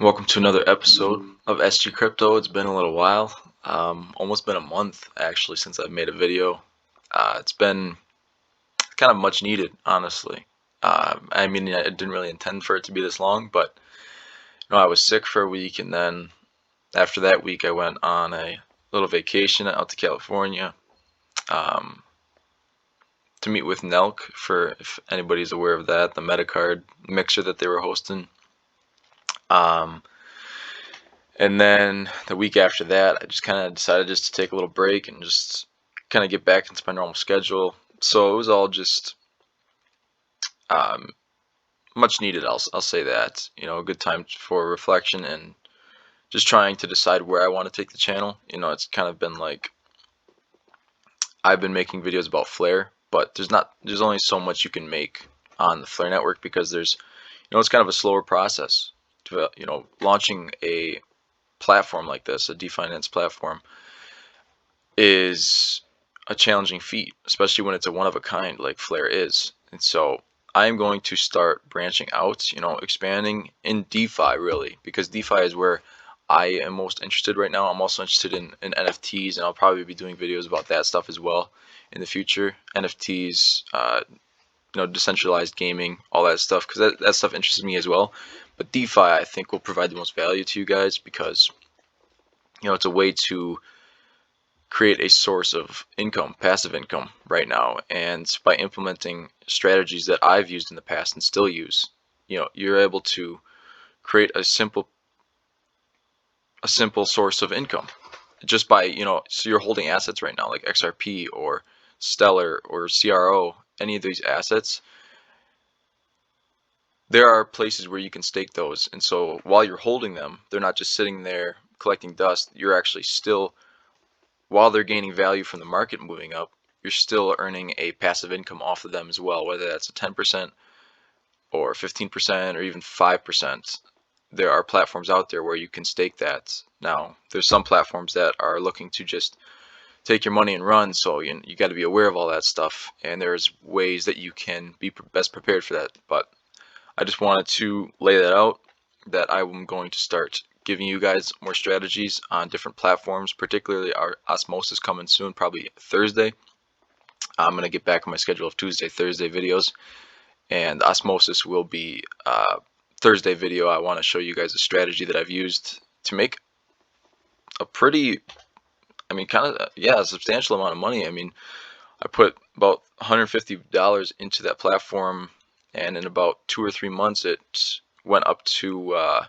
Welcome to another episode of SG Crypto. It's been a little while, almost been a month actually since I've made a video. It's been kind of much needed, honestly. I didn't really intend for it to be this long, but I was sick for a week, and then after that week, I went on a little vacation out to California to meet with Nelk, for if anybody's aware of that, the Metacard mixer that they were hosting. And then the week after that, I just kind of decided just to take a little break and just kind of get back into my normal schedule. So it was all just much needed. I'll say that. A good time for reflection and just trying to decide where I want to take the channel. It's kind of been like I've been making videos about Flare, but there's only so much you can make on the Flare network because it's kind of a slower process to launching a platform like this, a DeFinance platform, is a challenging feat, especially when it's a one-of-a-kind like Flare is. And so I'm going to start branching out, expanding in DeFi really, because DeFi is where I am most interested right now. I'm also interested in NFTs, and I'll probably be doing videos about that stuff as well in the future. NFTs, decentralized gaming, all that stuff, because that stuff interests me as well. But DeFi, I think, will provide the most value to you guys because it's a way to create a source of income, passive income right now. And by implementing strategies that I've used in the past and still use, you're able to create a simple source of income just by, so you're holding assets right now like XRP or Stellar or CRO, any of these assets. There are places where you can stake those, and so while you're holding them, they're not just sitting there collecting dust. You're actually still, while they're gaining value from the market moving up, you're still earning a passive income off of them as well, whether that's a 10% or 15% or even 5%. There are platforms out there where you can stake that. Now, there's some platforms that are looking to just take your money and run, so you got to be aware of all that stuff, and there's ways that you can be best prepared for that. But I just wanted to lay that out, that I'm going to start giving you guys more strategies on different platforms, particularly our Osmosis coming soon, probably Thursday. I'm going to get back on my schedule of Tuesday, Thursday videos, and Osmosis will be Thursday video. I want to show you guys a strategy that I've used to make a pretty, a substantial amount of money. I put about $150 into that platform, and in about 2 or 3 months it went up to about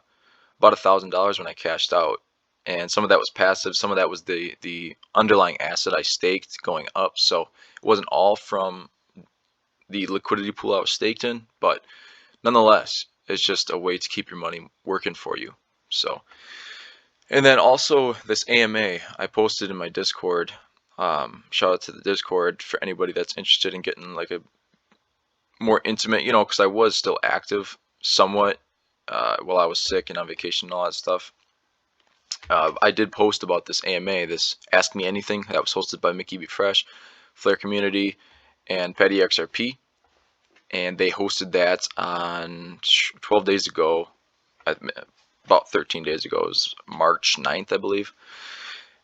$1,000 when I cashed out. And some of that was passive, some of that was the underlying asset I staked going up. So it wasn't all from the liquidity pool I was staked in, but nonetheless, it's just a way to keep your money working for you. So, and then also this AMA I posted in my Discord. Shout out to the Discord for anybody that's interested in getting like a more intimate, because I was still active somewhat while I was sick and on vacation and all that stuff. I did post about this AMA, this Ask Me Anything, that was hosted by Mickey B. Fresh, Flare Community, and Petty XRP. And they hosted that on 12 days ago, about 13 days ago. It was March 9th, I believe.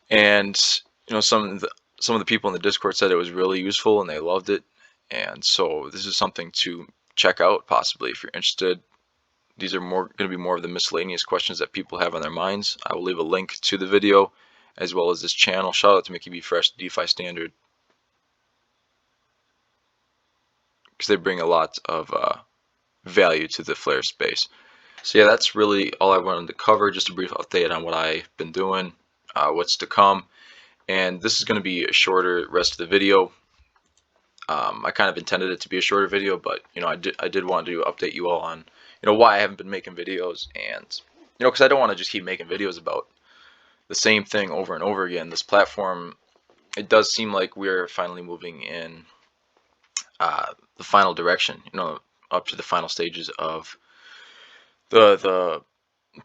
And some of the people in the Discord said it was really useful and they loved it. And so this is something to check out possibly if you're interested. These are going to be more of the miscellaneous questions that people have on their minds. I will leave a link to the video as well as this channel. Shout out to Mickey B. Fresh, DeFi Standard, because they bring a lot of value to the Flare space. So yeah, that's really all I wanted to cover. Just a brief update on what I've been doing, what's to come. And this is going to be a shorter rest of the video. I kind of intended it to be a shorter video, but I did want to update you all on why I haven't been making videos, and because I don't want to just keep making videos about the same thing over and over again. This platform, it does seem like we're finally moving in the final direction, up to the final stages of the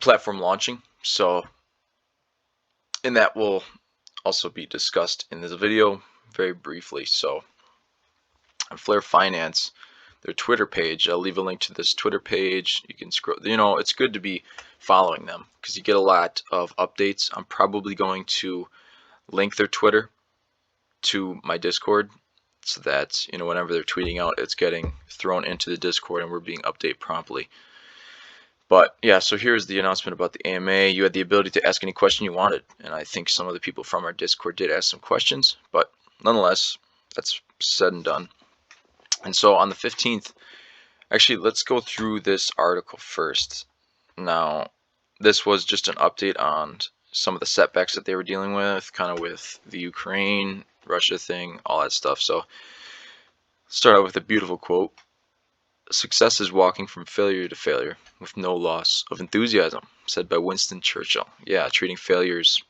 platform launching. So, and that will also be discussed in this video very briefly. So, Flare Finance, their Twitter page. I'll leave a link to this Twitter page. You can scroll, it's good to be following them because you get a lot of updates. I'm probably going to link their Twitter to my Discord so that, whenever they're tweeting out, it's getting thrown into the Discord and we're being updated promptly. But yeah, so here's the announcement about the AMA. You had the ability to ask any question you wanted, and I think some of the people from our Discord did ask some questions, but nonetheless, that's said and done. And so on the 15th, actually, let's go through this article first. Now, this was just an update on some of the setbacks that they were dealing with, kind of with the Ukraine, Russia thing, all that stuff. So, start out with a beautiful quote. Success is walking from failure to failure with no loss of enthusiasm, said by Winston Churchill. Yeah, treating failures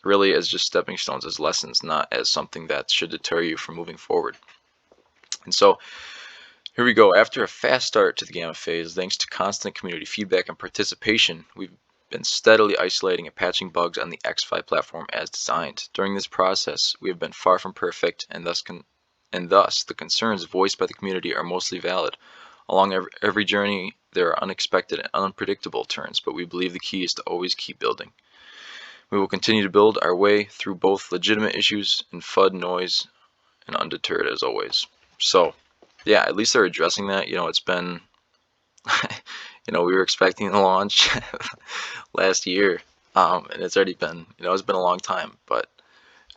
really as just stepping stones, as lessons, not as something that should deter you from moving forward. And so, here we go. After a fast start to the Gamma phase, thanks to constant community feedback and participation, we've been steadily isolating and patching bugs on the ExFi platform as designed. During this process, we have been far from perfect, and thus the concerns voiced by the community are mostly valid. Along every journey, there are unexpected and unpredictable turns, but we believe the key is to always keep building. We will continue to build our way through both legitimate issues and FUD noise, and undeterred as always. So, yeah, at least they're addressing that. It's been, we were expecting the launch last year, and it's already been, it's been a long time, but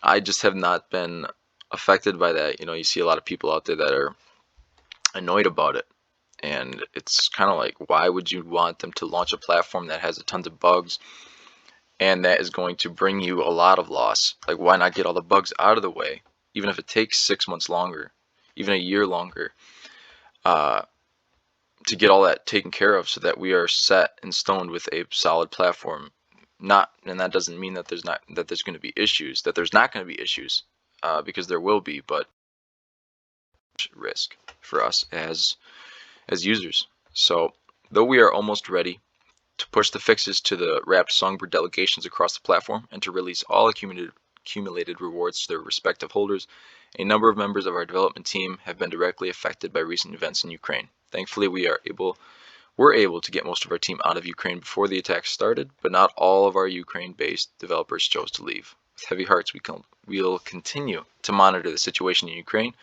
I just have not been affected by that. You see a lot of people out there that are annoyed about it, and it's kind of like, why would you want them to launch a platform that has a tons of bugs and that is going to bring you a lot of loss? Like, why not get all the bugs out of the way, even if it takes 6 months longer, even a year longer, to get all that taken care of so that we are set in stone with a solid platform. And that doesn't mean that there's not going to be issues, because there will be, but risk for us as users. So, though we are almost ready to push the fixes to the wrapped songbird delegations across the platform and to release all accumulated rewards to their respective holders, a number of members of our development team have been directly affected by recent events in Ukraine. Thankfully, we're able to get most of our team out of Ukraine before the attack started, but not all of our Ukraine-based developers chose to leave. With heavy hearts, we'll continue to monitor the situation in Ukraine,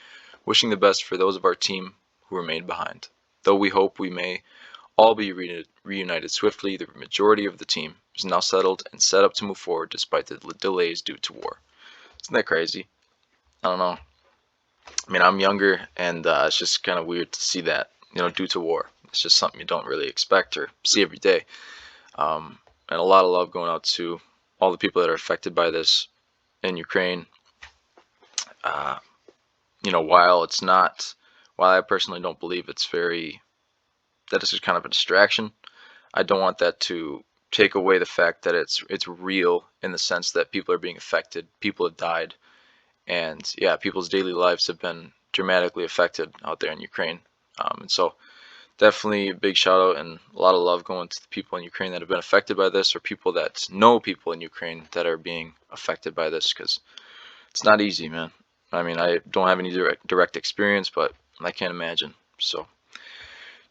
wishing the best for those of our team who remain behind. Though we hope we may all be reunited swiftly, the majority of the team is now settled and set up to move forward despite the delays due to war. Isn't that crazy? I don't know. I mean, I'm younger, and it's just kind of weird to see that, due to war. It's just something you don't really expect or see every day. And a lot of love going out to all the people that are affected by this in Ukraine. While I personally don't believe that this is kind of a distraction, I don't want that to take away the fact that it's real, in the sense that people are being affected, people have died, and yeah, people's daily lives have been dramatically affected out there in Ukraine. And so definitely a big shout out and a lot of love going to the people in Ukraine that have been affected by this, or people that know people in Ukraine that are being affected by this, because it's not easy, man. I mean, I don't have any direct experience, but I can't imagine. So,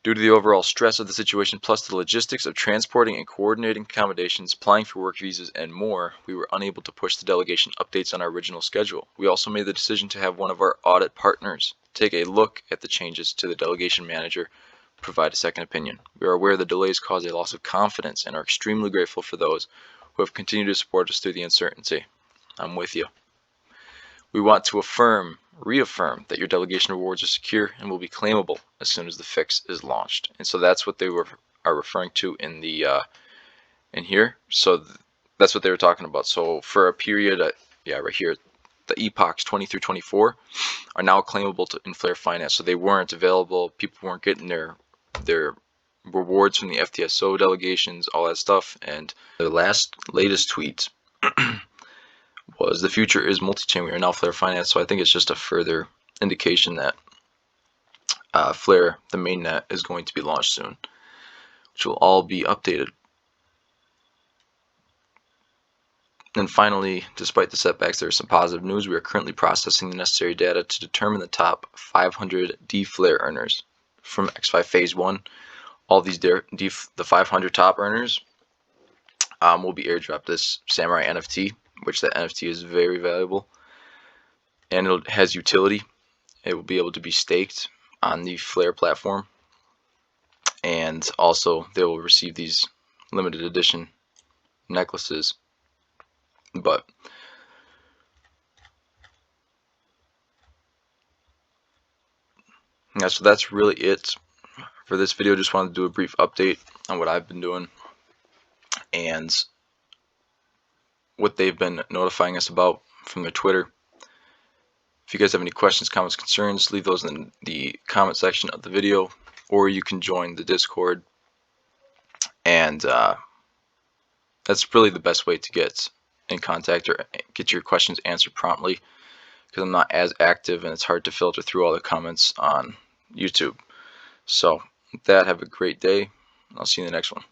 due to the overall stress of the situation, plus the logistics of transporting and coordinating accommodations, applying for work visas, and more, we were unable to push the delegation updates on our original schedule. We also made the decision to have one of our audit partners take a look at the changes to the delegation manager, provide a second opinion. We are aware the delays cause a loss of confidence and are extremely grateful for those who have continued to support us through the uncertainty. I'm with you. We want to reaffirm that your delegation rewards are secure and will be claimable as soon as the fix is launched. And so that's what they are referring to in here. So that's what they were talking about. So for a period, right here, the epochs 20 through 24 are now claimable in Flare Finance. So they weren't available. People weren't getting their rewards from the FTSO delegations, all that stuff. And the latest tweet was, the future is multi-chain. We are now Flare Finance. So I think it's just a further indication that Flare, the mainnet, is going to be launched soon, which will all be updated. And finally, despite the setbacks, there is some positive news. We are currently processing the necessary data to determine the top 500 DFLR earners. from ExFi Phase 1, all these the 500 top earners will be airdropped this Samurai NFT, which that NFT is very valuable, and it has utility. It will be able to be staked on the Flare platform, and also they will receive these limited edition necklaces. But yeah, so that's really it for this video. Just wanted to do a brief update on what I've been doing and what they've been notifying us about from their Twitter. If you guys have any questions, comments, concerns, leave those in the comment section of the video, or you can join the Discord, and that's really the best way to get in contact or get your questions answered promptly, because I'm not as active and it's hard to filter through all the comments on YouTube. So with that, have a great day. I'll see you in the next one.